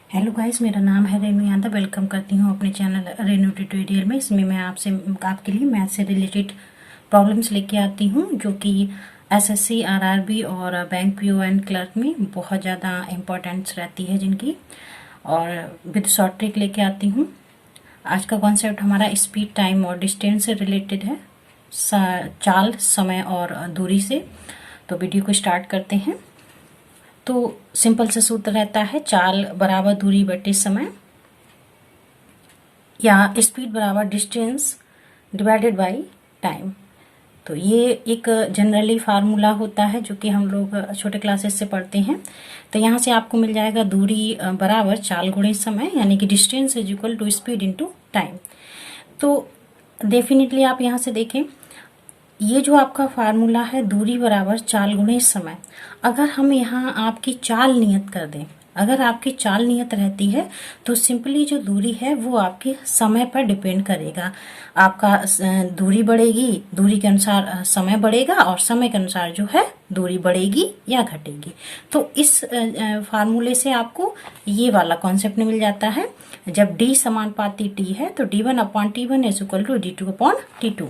Hello guys, मेरा नाम है रेनू यादव। वेलकम करती हूँ अपने चैनल रेनू ट्यूटोरियल में। इसमें मैं आपके लिए मैथ से रिलेटेड प्रॉब्लम्स लेके आती हूँ जो कि एसएससी, आरआरबी और बैंक पीओ एंड क्लर्क में बहुत ज़्यादा इम्पोर्टेंस रहती है जिनकी, और विद शॉर्ट ट्रिक लेके आती हूँ। आज का कॉन्सेप्ट हमारा स्पीड, टाइम और डिस्टेंस से रिलेटेड है, चाल, समय और दूरी से। तो वीडियो को स्टार्ट करते हैं। तो सिंपल सा सूत्र रहता है, चाल बराबर दूरी बटे समय, या स्पीड बराबर डिस्टेंस डिवाइडेड बाय टाइम। तो ये एक जनरली फार्मूला होता है जो कि हम लोग छोटे क्लासेस से पढ़ते हैं। तो यहाँ से आपको मिल जाएगा दूरी बराबर चाल गुणे समय, यानी कि distance is equal to speed into time. तो डेफिनेटली आप यहाँ से देखें, ये जो आपका फार्मूला है दूरी बराबर चाल गुणे समय, अगर हम यहाँ आपकी चाल नियत कर दें, अगर आपकी चाल नियत रहती है तो सिंपली जो दूरी है वो आपके समय पर डिपेंड करेगा। आपका दूरी बढ़ेगी, दूरी के अनुसार समय बढ़ेगा, और समय के अनुसार जो है दूरी बढ़ेगी या घटेगी। तो इस फार्मूले से आपको ये वाला कॉन्सेप्ट मिल जाता है। जब d समानुपाती t है तो d1 upon t1 is equal to d2 upon t2।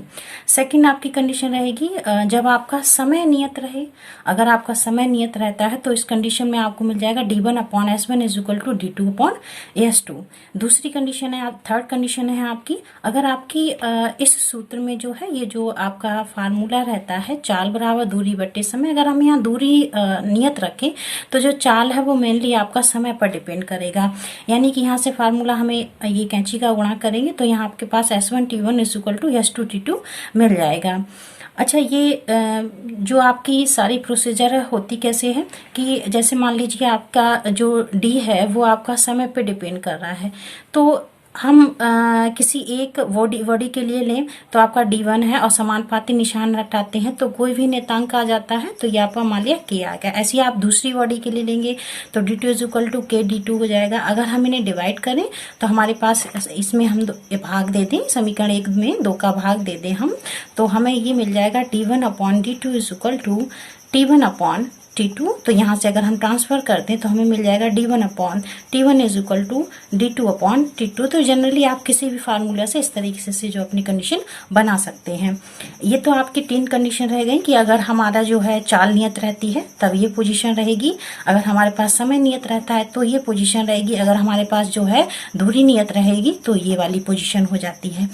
Second आपकी कंडीशन रहेगी जब आपका समय नियत रहे। अगर आपका समय नियत रहता है तो इस कंडीशन में आपको मिल जाएगा d1 upon s1 is equal to d2 upon s2। दूसरी कंडीशन है, थर्ड कंडीशन है आपकी, अगर आपकी इस सूत्र में जो है, ये जो आपका फार्मूला रहता है चाल बराबर दूरी बटे समय, अगर हम यहाँ दूरी नियत रखें तो जो चाल है वो मेनली आपका समय पर डिपेंड करेगा। यानी कि यहाँ से फार्मूला हमें ये कैंची का गुणा करेंगे तो यहाँ आपके पास s1 t1 is equal to s2 t2 मिल जाएगा। अच्छा, ये जो आपकी सारी प्रोसीजर होती कैसे है कि जैसे मान लीजिए आपका जो डी है वो आपका समय पे डिपेंड कर रहा है, तो हम किसी एक बॉडी के लिए लें तो आपका d1 है और समानुपाती निशान हटाते हैं तो कोई भी नियतांक आ जाता है, तो ये आपका मान लिया k आ गया। ऐसे ही आप दूसरी बॉडी के लिए लेंगे तो d2 is equal to k d2 हो जाएगा। अगर हम इन्हें डिवाइड करें तो हमारे पास इसमें हम भाग दे दें, समीकरण 1 में 2 का भाग दे दें हम, तो हमें ये मिल जाएगा t1 upon d2 is equal to t1 upon t2। तो यहाँ से अगर हम ट्रांसफर करते हैं तो हमें मिल जाएगा d1 upon t1 is equal to d2 upon t2। तो जनरली आप किसी भी फार्मूला से इस तरीके से जो अपनी कंडीशन बना सकते हैं। ये तो आपकी 3 कंडीशन रह गई कि अगर हमारा जो है चाल नियत रहती है तब ये पोजीशन रहेगी, अगर हमारे पास समय नियत रहता है तो ये पोजीशन रहेगी, अगर हमारे पास जो है दूरी नियत रहेगी तो ये वाली पोजीशन हो जाती है।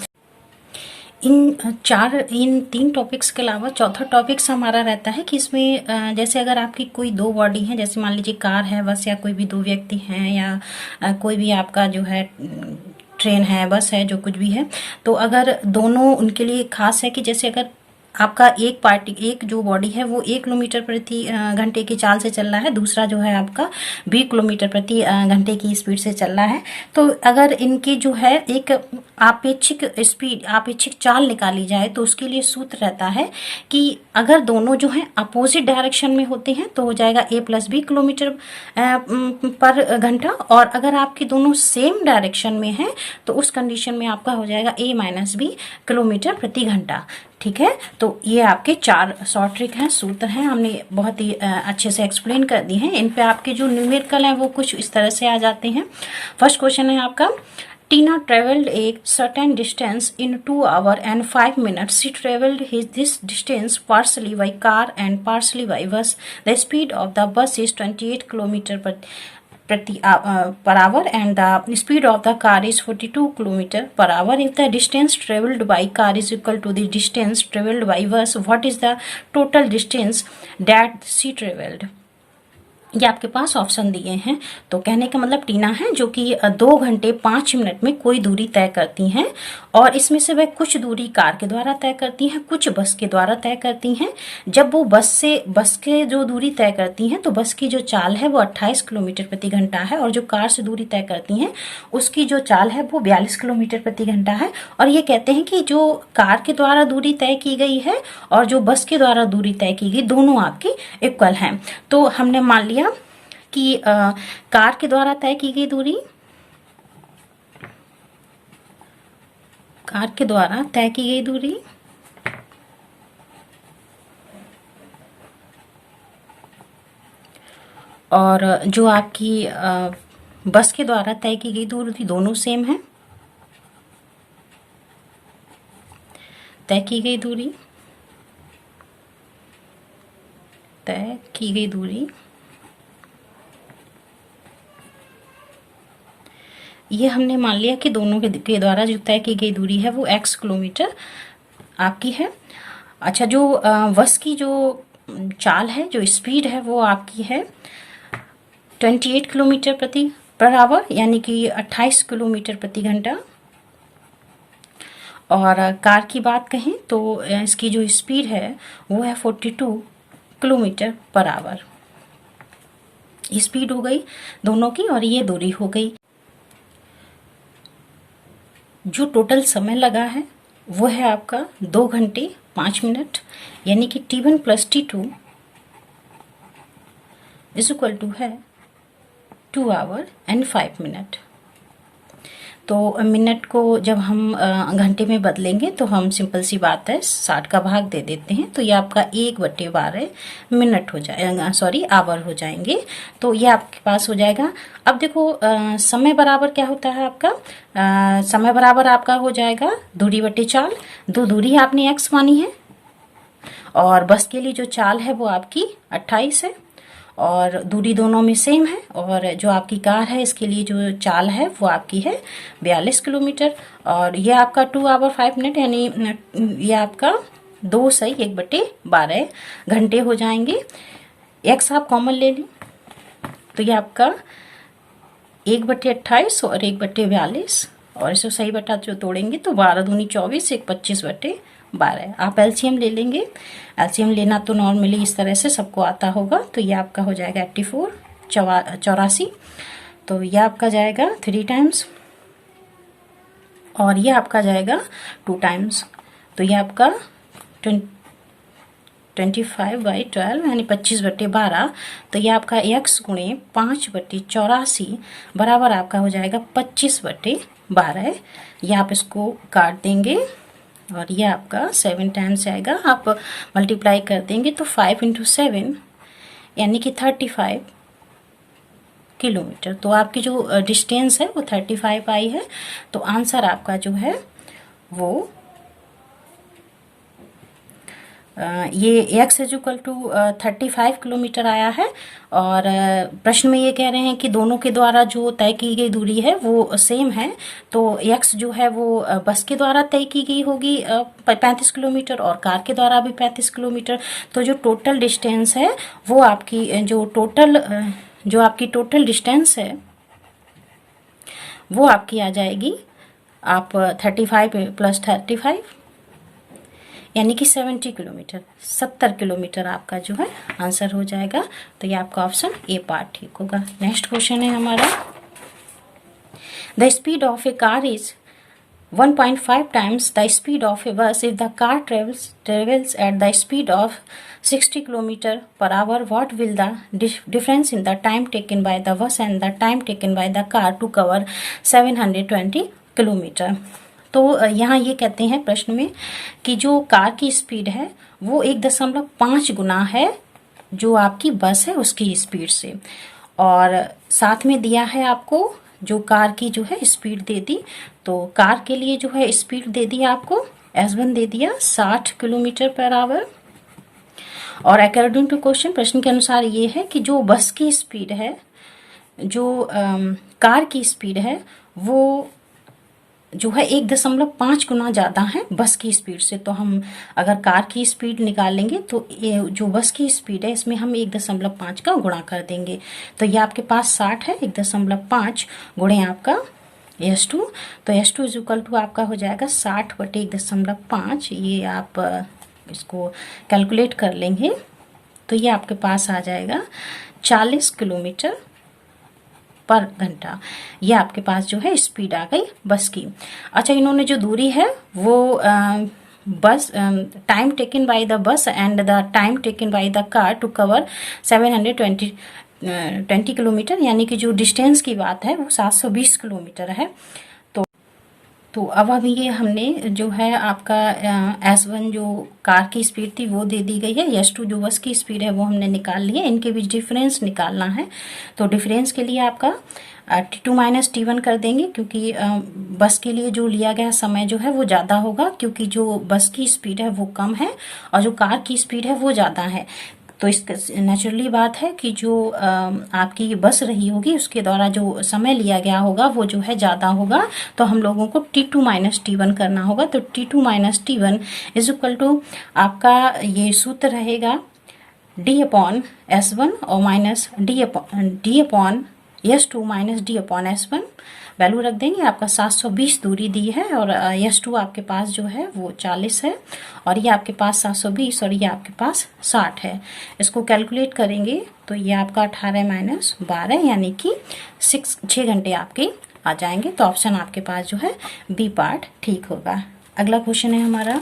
इन 3 टॉपिक्स के अलावा चौथा टॉपिक्स हमारा रहता है कि इसमें जैसे अगर आपकी कोई 2 बॉडी है, जैसे मान लीजिए कार है, बस, या कोई भी 2 व्यक्ति हैं, या कोई भी आपका जो है ट्रेन है, बस है, जो कुछ भी है, तो अगर दोनों उनके लिए खास है कि जैसे अगर आपका एक जो बॉडी है वो 1 किलोमीटर प्रति घंटे की चाल से चल रहा है, दूसरा जो है आपका 20 किलोमीटर प्रति घंटे की स्पीड से चल रहा है, तो अगर इनकी जो है एक आपेक्षिक चाल निकाली जाए तो उसके लिए सूत्र रहता है कि अगर दोनों जो है अपोजिट डायरेक्शन में होते हैं तो हो जाएगा a प्लस बी किलोमीटर पर घंटा, और अगर आपके दोनों सेम डायरेक्शन में है तो उस कंडीशन में आपका हो जाएगा a माइनस बी किलोमीटर प्रति घंटा। ठीक है, तो ये आपके 4 शॉर्ट ट्रिक हैं, सूत्र हैं, हमने बहुत ही अच्छे से एक्सप्लेन कर दी हैं। इन पे आपके जो न्यूमेरिकल हैं वो कुछ इस तरह से आ जाते हैं। फर्स्ट क्वेश्चन है आपका, Tina traveled a certain distance in 2 hours and 5 minutes. She traveled this distance partially by car and partially by bus. The speed of the bus is 28 kilometer per hour and the speed of the car is 42 kilometer per hour. If the distance traveled by car is equal to the distance traveled by bus, what is the total distance that she traveled? ये आपके पास option दिए हैं। तो कहने का मतलब टीना है जो कि 2 घंटे 5 मिनट में कोई दूरी तय करती हैं, और इसमें से वह कुछ दूरी कार के द्वारा तय करती हैं, कुछ बस के द्वारा तय करती हैं। जब वो बस के जो दूरी तय करती हैं तो बस की जो चाल है वो 28 किलोमीटर प्रति घंटा है, और जो कार से दूरी तय करती हैं उसकी जो चाल है वो 42 किलोमीटर प्रति घंटा है। और ये कहते हैं कि जो कार के द्वारा दूरी तय की गई है और जो बस के द्वारा दूरी तय की गई दोनों आपकी इक्वल हैं। तो हमने मान लिया कि कार के द्वारा तय की गई दूरी, कार के द्वारा तय की गई दूरी और जो आपकी बस के द्वारा तय की गई दूरी दोनों सेम है। तय की गई दूरी ये हमने मान लिया कि दोनों के द्वारा जो तय की गई दूरी है वो x किलोमीटर आपकी है। अच्छा, जो बस की जो चाल है, जो स्पीड है, वो आपकी है 28 किलोमीटर पर आवर, यानी कि 28 किलोमीटर प्रति घंटा। और कार की बात कहें तो इसकी जो स्पीड है वो है 42 किलोमीटर पर आवर। स्पीड हो गई दोनों की और ये दूरी हो गई। जो टोटल समय लगा है वो है आपका 2 घंटे 5 मिनट, यानी कि T1 + T2 है 2 आवर एंड 5 मिनट। तो मिनट को जब हम घंटे में बदलेंगे तो हम सिंपल सी बात है 60 का भाग दे देते हैं, तो ये आपका 1/12 मिनट हो जाएगा, सॉरी आवर हो जाएंगे। तो ये आपके पास हो जाएगा। अब देखो समय बराबर क्या होता है आपका, समय बराबर आपका हो जाएगा दूरी बटे चाल। दूरी आपने x मानी है और बस के लिए जो चाल है वो आपकी 28 है और दूरी दोनों में सेम है। और जो आपकी कार है इसके लिए जो चाल है वो आपकी है 42 किलोमीटर और ये आपका 2 आवर 5 मिनट, यानी ये आपका 2 सही 1/12 घंटे हो जाएंगे। x आप कॉमन ले लें तो ये आपका 1/28 और 1/42 और इसे सही बटा जो तोड़ेंगे तो 12 दूनी 24, 1 25/12। आप एलसीएम ले लेंगे। एलसीएम लेना तो नॉर्मली इस तरह से सबको आता होगा। तो ये आपका हो जाएगा 84 84, तो ये आपका जाएगा 3 टाइम्स और ये आपका जाएगा 2 टाइम्स। तो ये आपका 25/12 यानी 25/12। तो ये आपका x गुणे 5/84 बराबर आपका हो जाएगा 25/12। ये आप इसको काट देंगे और ये आपका 7 टाइम्स आएगा। आप मल्टीप्लाई कर देंगे तो 5 × 7 यानी कि 35 किलोमीटर। तो आपकी जो डिस्टेंस है वो 35 आई है। तो आंसर आपका जो है वो ये x = 35 किलोमीटर आया है। और प्रश्न में ये कह रहे हैं कि दोनों के द्वारा जो तय की गई दूरी है वो सेम है। तो x जो है वो बस के द्वारा तय की गई होगी 35 किलोमीटर और कार के द्वारा भी 35 किलोमीटर। तो जो टोटल डिस्टेंस है वो आपकी जो आपकी टोटल डिस्टेंस है वो आपकी आ जाएगी आप 35 + 35 यानी कि 70 किलोमीटर, 70 किलोमीटर आपका जो है आंसर हो जाएगा। तो ये आपका ऑप्शन ए पार्ट ठीक होगा। नेक्स्ट क्वेश्चन है हमारा, the speed of A car is 1.5 times the speed of a bus if the car travels at the speed of 60 km/h. What will the difference in the time taken by the bus and the time taken by the car to cover 720 kilometre. तो यहाँ ये कहते हैं प्रश्न में कि जो car की स्पीड है वो 1.5 गुना है जो आपकी बस है उसकी स्पीड से, और साथ में दिया है आपको जो कार की जो है स्पीड दे दी। तो कार के लिए जो है स्पीड दे दी आपको S1 दे दिया 60 km/h। और अकॉर्डिंग टू क्वेश्चन, प्रश्न के अनुसार ये है कि जो बस की स्पीड है, जो कार की स्पीड है वो जो है 1.5 गुना ज़्यादा है बस की स्पीड से। तो हम अगर कार की स्पीड निकालेंगे तो ये जो बस की स्पीड है इसमें हम 1.5 का गुणा कर देंगे। तो ये आपके पास 60 है, 1.5 गुणे आपका S2। तो S2 = आपका हो जाएगा 60/1.5। ये आप इसको कैलकुलेट कर लेंगे तो ये आपके पास आ जाएगा 40 किलोमीटर पर घंटा। ये आपके पास जो है स्पीड आ गई बस की। अच्छा, इन्होंने जो दूरी है वो बस time taken by the bus and the time taken by the car to cover 720 kilometre, यानी कि जो डिस्टेंस की बात है वो 720 किलोमीटर है। तो अब ये हमने जो है आपका S1 जो कार की स्पीड थी वो दे दी गई है, S2 जो बस की स्पीड है वो हमने निकाल ली है। इनके बीच डिफरेंस निकालना है। तो डिफरेंस के लिए आपका T2 माइनस T1 कर देंगे, क्योंकि बस के लिए जो लिया गया समय जो है वो ज़्यादा होगा, क्योंकि जो बस की स्पीड है वो कम है और जो कार की स्पीड है वो ज़्यादा है। तो इस नेचुरली बात है कि जो आपकी बस रही होगी उसके द्वारा जो समय लिया गया होगा वो जो है ज़्यादा होगा। तो हम लोगों को T2 माइनस T1 करना होगा। तो T2 minus T1 is equal to आपका ये सूत्र रहेगा D अपॉन S1 और minus D upon S2 minus D upon S1। Value रख देंगे। आपका 720 दूरी दी है और S2 आपके पास जो है वो 40 है और ये आपके पास 720 और ये आपके पास 60 है। इसको कैलकुलेट करेंगे तो ये आपका 18 माइनस 12 यानी कि 6 घंटे आपके आ जाएंगे। तो ऑप्शन आपके पास जो है बी पार्ट ठीक होगा। अगला क्वेश्चन है हमारा,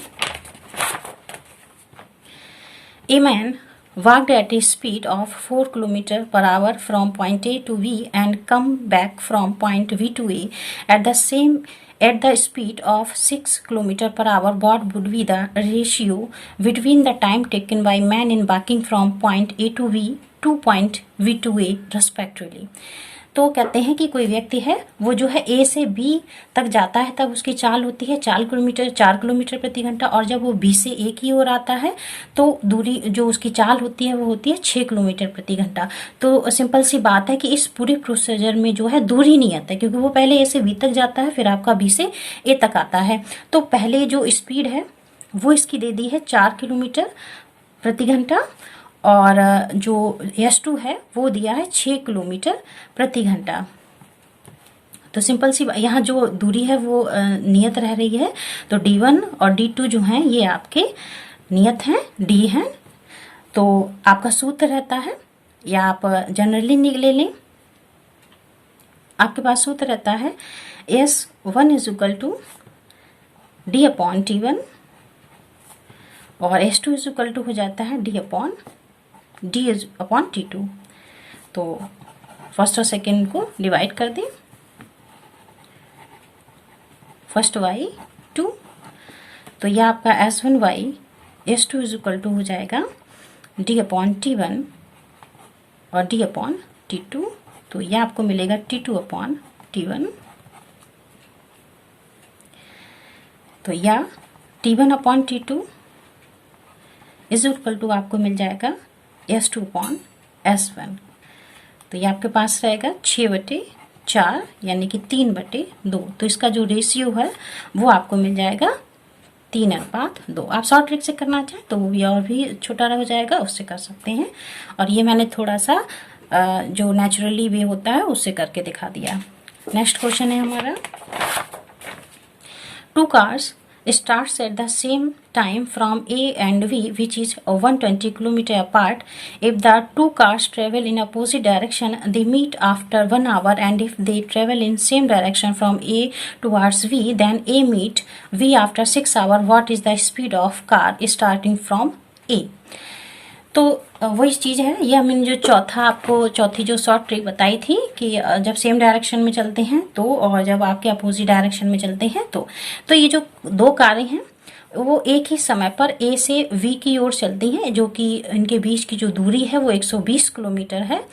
a man walked at a speed of 4 km per hour from point A to V and come back from point V to A at the speed of 6 km per hour. What would be the ratio between the time taken by man in walking from point A to V to point V to A respectively? तो कहते हैं कि कोई व्यक्ति है वो जो है ए से बी तक जाता है तब उसकी चाल होती है 4 किलोमीटर प्रति घंटा, और जब वो बी से ए की ओर आता है तो दूरी जो उसकी चाल होती है वो होती है 6 किलोमीटर प्रति घंटा। तो सिंपल सी बात है कि इस पूरे प्रोसीजर में जो है दूरी नहीं आता है, क्योंकि वो पहले ए से बी तक जाता है फिर आपका बी से ए तक आता है। तो पहले जो स्पीड है वो इसकी दे दी है 4 किलोमीटर प्रति घंटा और जो S2 है वो दिया है 6 किलोमीटर प्रति घंटा। तो सिंपल सी यहाँ जो दूरी है वो नियत रह रही है। तो D1 और D2 जो हैं ये आपके नियत हैं, D हैं। तो आपका सूत्र रहता है या आप जनरली ले लें, आपके पास सूत्र रहता है S1 is equal to D upon T1 और S2 इज इक्वल टू हो जाता है D अपॉन T2। तो फर्स्ट और सेकेंड को डिवाइड कर दें, फर्स्ट y 2, तो यह आपका S1y S2 is equal to हो जाएगा D अपॉन T1 और D अपॉन T2। तो यह आपको मिलेगा T2 अपॉन T1। तो यह T1 upon T2 is equal to आपको मिल जाएगा S2 अपॉन S1। तो ये आपके पास रहेगा 6/4 यानी कि 3/2। तो इसका जो रेशियो है वो आपको मिल जाएगा 3:2। आप शॉर्ट ट्रिक से करना चाहें तो वो और भी छोटा हो जाएगा, उससे कर सकते हैं। और ये मैंने थोड़ा सा जो नेचुरली वे होता है उससे करके दिखा दिया। नेक्स्ट क्वेश्चन है हमारा, 2 cars starts at the same time from A and V, which is 120 km apart. If the 2 cars travel in opposite direction, they meet after 1 hour, and if they travel in same direction from A towards V, then A meet V after 6 hours. What is the speed of car starting from A? तो वही चीज़ है, ये हमने जो चौथी जो short trick बताई थी कि जब सेम डायरेक्शन में चलते हैं तो, और जब आपके अपोजिट डायरेक्शन में चलते हैं तो ये जो 2 कारें हैं वो एक ही समय पर ए से वी की ओर चलती हैं, जो कि इनके बीच की जो दूरी है वो 120 किलोमीटर है।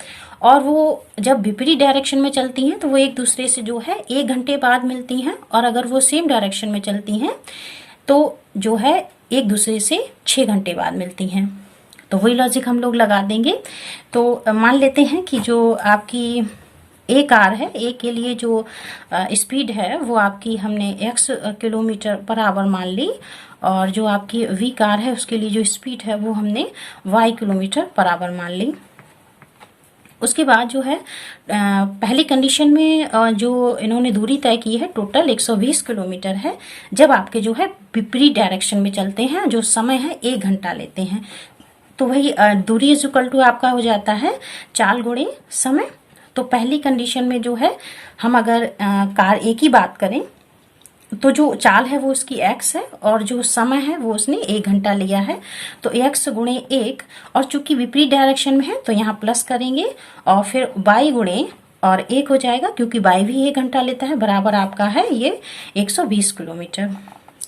और वो जब विपरीत डायरेक्शन में चलती हैं तो वो एक दूसरे से जो है 1 घंटे बाद मिलती हैं, और अगर वो सेम डायरेक्शन में चलती हैं तो जो है एक दूसरे से 6 घंटे बाद मिलती हैं। तो वही लॉजिक हम लोग लगा देंगे। तो मान लेते हैं कि जो आपकी ए कार है, ए के लिए जो स्पीड है वो आपकी हमने x किलोमीटर पर आवर मान ली, और जो आपकी वी कार है उसके लिए जो स्पीड है वो हमने y किलोमीटर पर आवर मान ली। उसके बाद जो है पहली कंडीशन में जो इन्होंने दूरी तय की है टोटल 120 किलोमीटर है, जब आपके जो है विपरीत डायरेक्शन में चलते हैं जो समय है 1 घंटा लेते हैं। तो वही दूरी इज इक्वल टू आपका हो जाता है चाल गुणे समय। तो पहली कंडीशन में जो है हम अगर कार ए की बात करें तो जो चाल है वो उसकी x है और जो समय है वो उसने 1 घंटा लिया है। तो x गुणे 1, और चूंकि विपरीत डायरेक्शन में है तो यहाँ प्लस करेंगे और फिर y गुणे और 1 हो जाएगा क्योंकि बाई भी 1 घंटा लेता है, बराबर आपका है ये 120 किलोमीटर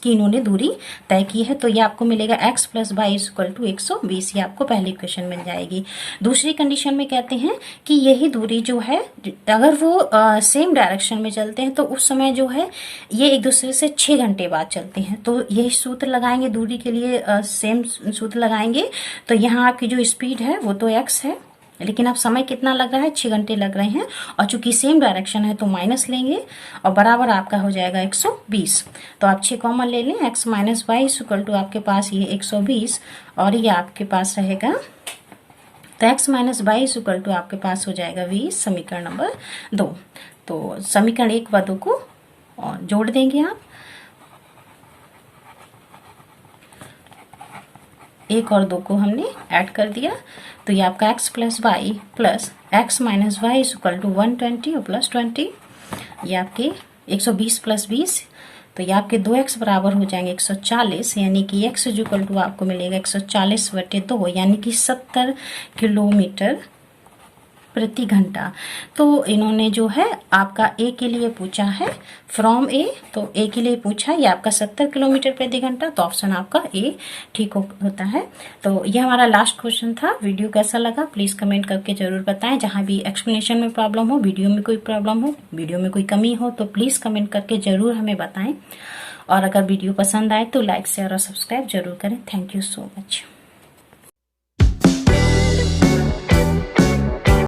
की इन्होंने दूरी तय की है। तो ये आपको मिलेगा x plus y equal to 120। ये आपको पहली इक्वेशन मिल जाएगी। दूसरी कंडीशन में कहते हैं कि यही दूरी जो है अगर वो सेम डायरेक्शन में चलते हैं तो उस समय जो है ये एक दूसरे से 6 घंटे बाद चलते हैं। तो यही सूत्र लगाएंगे दूरी के लिए, सेम सूत्र लगाएंगे। तो यहाँ आपकी जो स्पीड है वो तो x है, लेकिन अब समय कितना लग रहा है, 6 घंटे लग रहे हैं, और चूंकि सेम डायरेक्शन है तो माइनस लेंगे और बराबर आपका हो जाएगा 120। तो आप 6 कॉमन ले लें, x minus y equal to आपके पास ये 120 और ये आपके पास रहेगा, तो x minus y equal to आपके पास हो जाएगा 20, समीकरण नंबर 2। तो समीकरण 1 व 2 को और जोड़ देंगे आप, 1 और 2 को हमने ऐड कर दिया। तो ये आपका x plus y plus x minus y equal to 120 और प्लस 20, ये आपके 120 प्लस 20, तो ये आपके 2x बराबर हो जाएंगे 140, यानी कि x इक्वल टू आपको मिलेगा 140/2, यानी कि 70 किलोमीटर प्रति घंटा। तो इन्होंने जो है आपका ए के लिए पूछा है फ्रॉम ए, तो ए के लिए पूछा ये आपका 70 किलोमीटर प्रति घंटा, तो ऑप्शन आपका ए ठीक होता है। तो ये हमारा लास्ट क्वेश्चन था। वीडियो कैसा लगा प्लीज कमेंट करके जरूर बताएं। जहां भी एक्सप्लेनेशन में प्रॉब्लम हो, वीडियो में कोई प्रॉब्लम हो, वीडियो में कोई कमी हो तो प्लीज कमेंट करके जरूर हमें बताएं। और अगर वीडियो पसंद आए तो लाइक शेयर और सब्सक्राइब जरूर करें। Thank you so much.